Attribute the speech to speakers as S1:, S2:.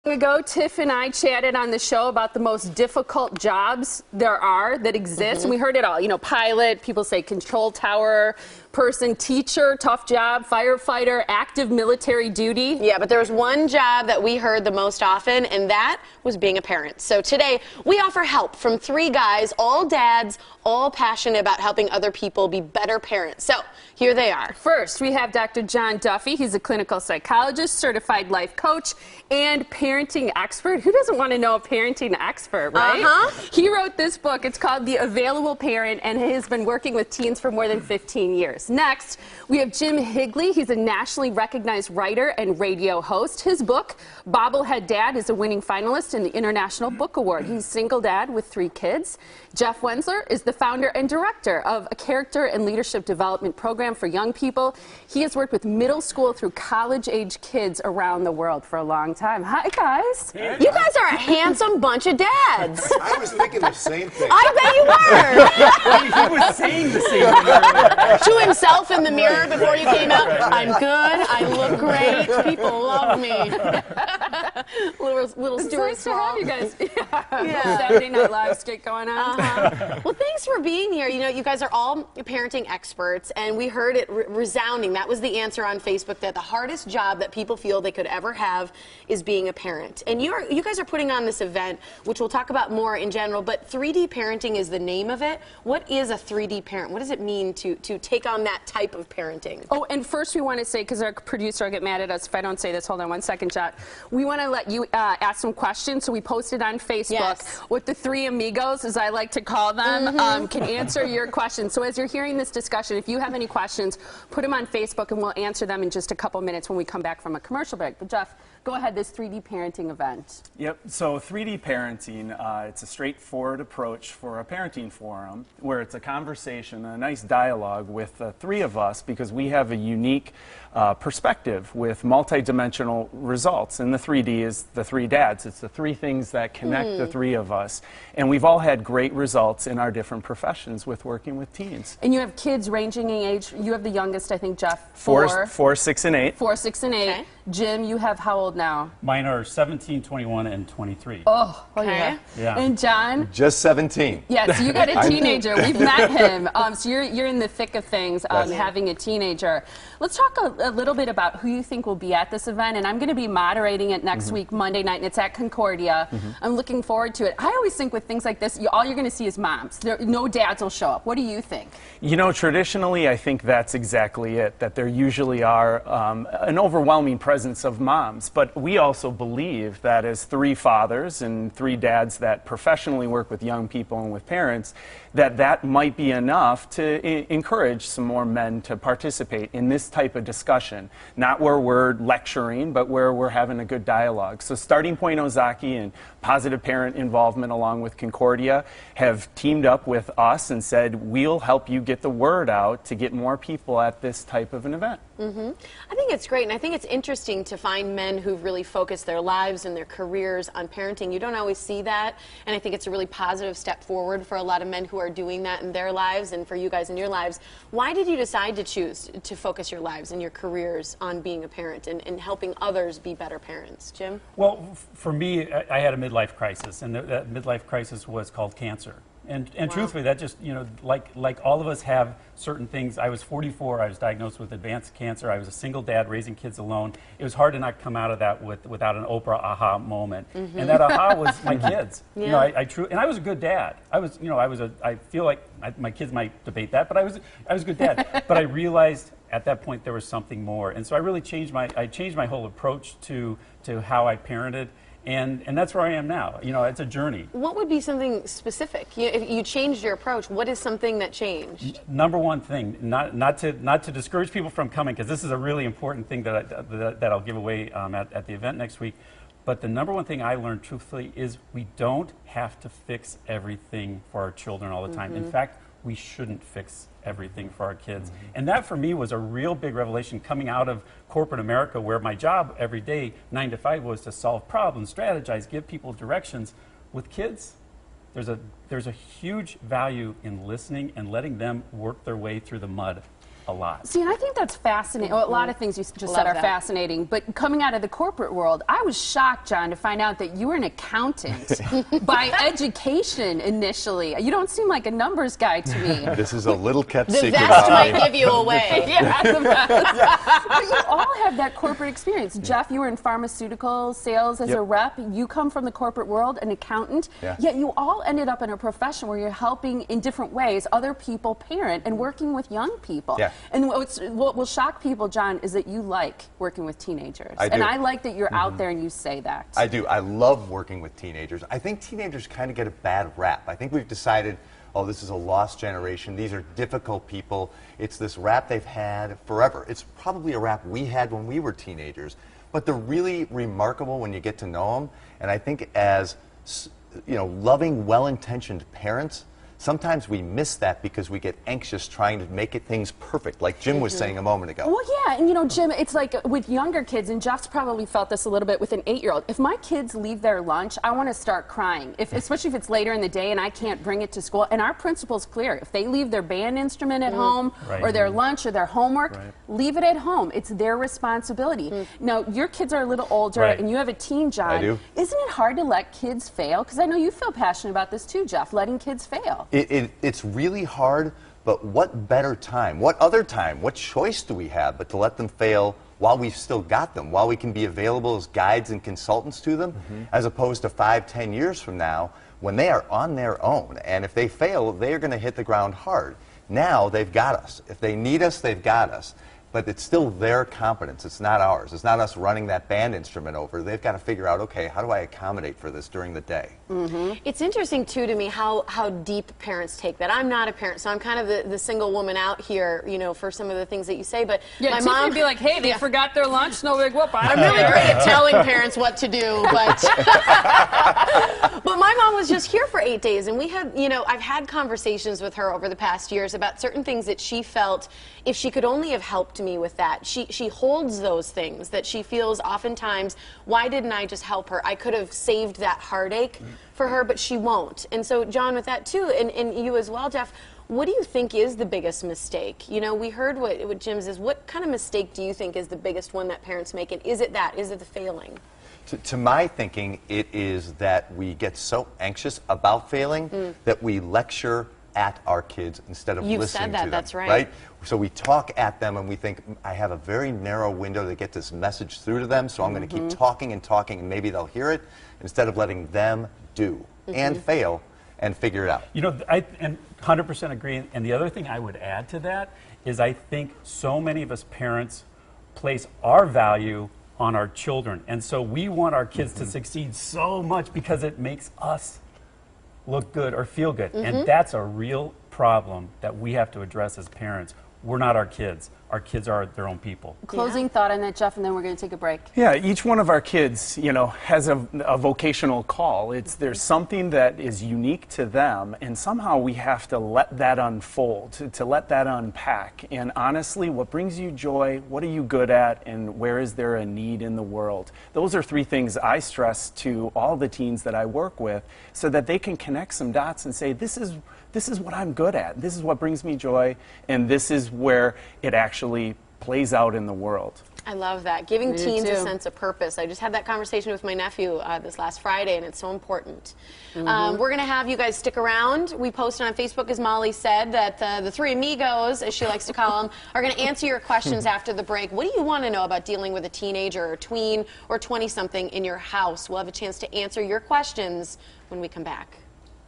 S1: Ago, Tiff and I chatted on the show about the most difficult jobs there are that exist. And we heard it all. You know, pilot, people say control tower person, teacher, tough job, firefighter, active military duty.
S2: Yeah, but there was one job that we heard the most often, and that was being a parent. So today, we offer help from 3 guys, all dads, all passionate about helping other people be better parents. So here they are.
S1: First, we have Dr. John Duffy. He's a clinical psychologist, certified life coach, and parenting expert. Who doesn't want to know a parenting expert, right? He wrote this book. It's called The Available Parent, and he has been working with teens for more than 15 years. Next, we have Jim Higley. He's a nationally recognized writer and radio host. His book, Bobblehead Dad, is a winning finalist in the International Book Award. He's a single dad with 3 kids. Jeff Wenzler is the founder and director of a character and leadership development program for young people. He has worked with middle school through college-age kids around the world for a long time. Hi, guys.
S2: Hey. You guys are a handsome bunch of dads.
S3: I was thinking the same thing.
S2: I bet you were.
S4: He was saying the same thing.
S2: To himself in the mirror before you came out. I'm good. I look great. People love me. little
S1: It's
S2: Stuart
S1: nice to have you guys.
S2: Yeah.
S1: Saturday Night Live skit going on.
S2: Well, thanks for being here. You know, you guys are all parenting experts, and we heard it resounding. That was the answer on Facebook, that the hardest job that people feel they could ever have is being a parent. And you guys are putting on this event, which we'll talk about more in general, but 3D parenting is the name of it. What is a 3D parent? What does it mean to take on that type of parenting?
S1: Oh, and first we want to say, because our producer will get mad at us if I don't say this, hold on one second, Jot. We want to let you ask some questions, so we posted on Facebook what the 3 amigos, as I like to call them, can answer your questions. So as you're hearing this discussion, if you have any questions, put them on Facebook and we'll answer them in just a couple minutes when we come back from a commercial break. But Jeff, go ahead, this 3D parenting event.
S4: Yep, so 3D parenting, it's a straightforward approach for a parenting forum where it's a conversation, a nice dialogue with the 3 of us, because we have a unique perspective with multidimensional results. And the 3D is the 3 dads. It's the 3 things that connect the 3 of us. And we've all had great results in our different professions with working with teens.
S1: And you have kids ranging in age. You have the youngest, I think, Jeff,
S4: 4, 6, and 8.
S1: 4, 6, and 8. Okay. Jim, you have how old now?
S5: Mine are 17, 21, and 23.
S1: Oh,
S2: okay.
S1: Yeah. And John?
S3: Just 17.
S1: Yeah, so you got a teenager. We've met him. So you're in the thick of things, having a teenager. Let's talk a little bit about who you think will be at this event. And I'm going to be moderating it next week, Monday night, and it's at Concordia. I'm looking forward to it. I always think with things like this, all you're going to see is moms. No dads will show up. What do you think?
S4: You know, traditionally, I think that's exactly it, that there usually are an overwhelming presence of moms. But we also believe that as 3 fathers and 3 dads that professionally work with young people and with parents, that might be enough to encourage some more men to participate in this type of discussion. Not where we're lecturing, but where we're having a good dialogue. So Starting Point Ozaki and Positive Parent Involvement along with Concordia have teamed up with us and said, we'll help you get the word out to get more people at this type of an event.
S2: I think it's great, and I think it's interesting to find men who've really focused their lives and their careers on parenting. You don't always see that, and I think it's a really positive step forward for a lot of men who are doing that in their lives and for you guys in your lives. Why did you decide to choose to focus your lives and your careers on being a parent and helping others be better parents? Jim?
S5: Well, for me, I had a midlife crisis, and that midlife crisis was called cancer. And truthfully, that just, you know, like all of us have certain things. I was 44, I was diagnosed with advanced cancer, I was a single dad raising kids alone. It was hard to not come out of that without an Oprah aha moment. And that aha was my kids. You know, and I was a good dad. I feel like my kids might debate that, but I was a good dad. But I realized at that point there was something more. And so I really changed my whole approach to how I parented. And that's where I am now. You know, it's a journey.
S2: What would be something specific? If you changed your approach, what is something that changed?
S5: Number one thing, not to discourage people from coming, because this is a really important thing that I'll give away at the event next week. But the number one thing I learned, truthfully, is we don't have to fix everything for our children all the time. In fact, we shouldn't fix everything for our kids. And that for me was a real big revelation coming out of corporate America, where my job every day, 9 to 5, was to solve problems, strategize, give people directions. With kids, there's a huge value in listening and letting them work their way through the mud. a lot.
S1: See, and I think that's fascinating. Well, a lot of things you just said are fascinating, but coming out of the corporate world, I was shocked, John, to find out that you were an accountant by education initially. You don't seem like a numbers guy to me.
S3: This is a little kept
S2: The
S3: secret.
S2: vest might give you away.
S1: Yeah, the best. But you all have that corporate experience. Jeff, you were in pharmaceutical sales as a rep. You come from the corporate world, an accountant.
S3: Yeah.
S1: Yet you all ended up in a profession where you're helping in different ways other people parent and working with young people.
S3: Yeah.
S1: And what will shock people, John, is that you like working with teenagers.
S3: I do.
S1: And I like that you're out there and you say that.
S3: I do. I love working with teenagers. I think teenagers kind of get a bad rap. I think we've decided, oh, this is a lost generation. These are difficult people. It's this rap they've had forever. It's probably a rap we had when we were teenagers. But they're really remarkable when you get to know them. And I think as, you know, loving, well-intentioned parents, sometimes we miss that because we get anxious trying to make things perfect, like Jim was saying a moment ago.
S1: Well, yeah, and you know, Jim, it's like with younger kids, and Jeff's probably felt this a little bit with an 8-year-old. If my kids leave their lunch, I want to start crying, especially if it's later in the day and I can't bring it to school. And our principle's clear. If they leave their band instrument at home or their lunch or their homework, leave it at home. It's their responsibility. Now, your kids are a little older and you have a teen, John.
S3: I do.
S1: Isn't it hard to let kids fail? Because I know you feel passionate about this too, Jeff, letting kids fail.
S3: It's really hard, but what better time, what other time, what choice do we have but to let them fail while we've still got them, while we can be available as guides and consultants to them, as opposed to 5-10 years from now when they are on their own. And if they fail, they are going to hit the ground hard. Now they've got us. If they need us, they've got us. But it's still their competence. It's not ours. It's not us running that band instrument over. They've got to figure out, okay, how do I accommodate for this during the day?
S2: It's interesting, too, to me how deep parents take that. I'm not a parent, so I'm kind of the single woman out here, you know, for some of the things that you say. But
S1: Yeah,
S2: my
S1: Tiff
S2: mom
S1: would be like, hey, they forgot their lunch, no big whoop.
S2: I'm really great at telling parents what to do, but but my mom was just here for 8 days, and we had, you know, I've had conversations with her over the past years about certain things that she felt if she could only have helped me with that. She holds those things that she feels oftentimes, why didn't I just help her? I could have saved that heartache for her, but she won't. And so, John, with that too, and you as well, Jeff, what do you think is the biggest mistake? You know, we heard what Jim's is. What kind of mistake do you think is the biggest one that parents make? And is it that? Is it the failing?
S3: To my thinking, it is that we get so anxious about failing that we lecture at our kids instead of
S2: You've
S3: listening
S2: said that,
S3: to them.
S2: that's right.
S3: So we talk at them and we think, I have a very narrow window to get this message through to them, so I'm going to keep talking and talking and maybe they'll hear it, instead of letting them do and fail and figure it out.
S5: You know, I 100% agree. And the other thing I would add to that is I think so many of us parents place our value on our children. And so we want our kids to succeed so much because it makes us look good or feel good. And that's a real problem that we have to address as parents. We're not our kids. Our kids are their own people.
S1: Closing thought on that, Jeff, and then we're going to take a break.
S4: Yeah, each one of our kids, you know, has a vocational call. There's something that is unique to them, and somehow we have to let that unfold, to let that unpack. And honestly, what brings you joy, what are you good at, and where is there a need in the world? Those are 3 things I stress to all the teens that I work with so that they can connect some dots and say, this is what I'm good at, this is what brings me joy, and this is where it actually plays out in the world.
S2: I love that. Giving teens a
S1: too.
S2: sense of purpose. I just had that conversation with my nephew this last Friday, and it's so important. We're going to have you guys stick around. We posted on Facebook, as Molly said, that the 3 amigos, as she likes to call them, are going to answer your questions after the break. What do you want to know about dealing with a teenager or tween or 20-something in your house? We'll have a chance to answer your questions when we come back.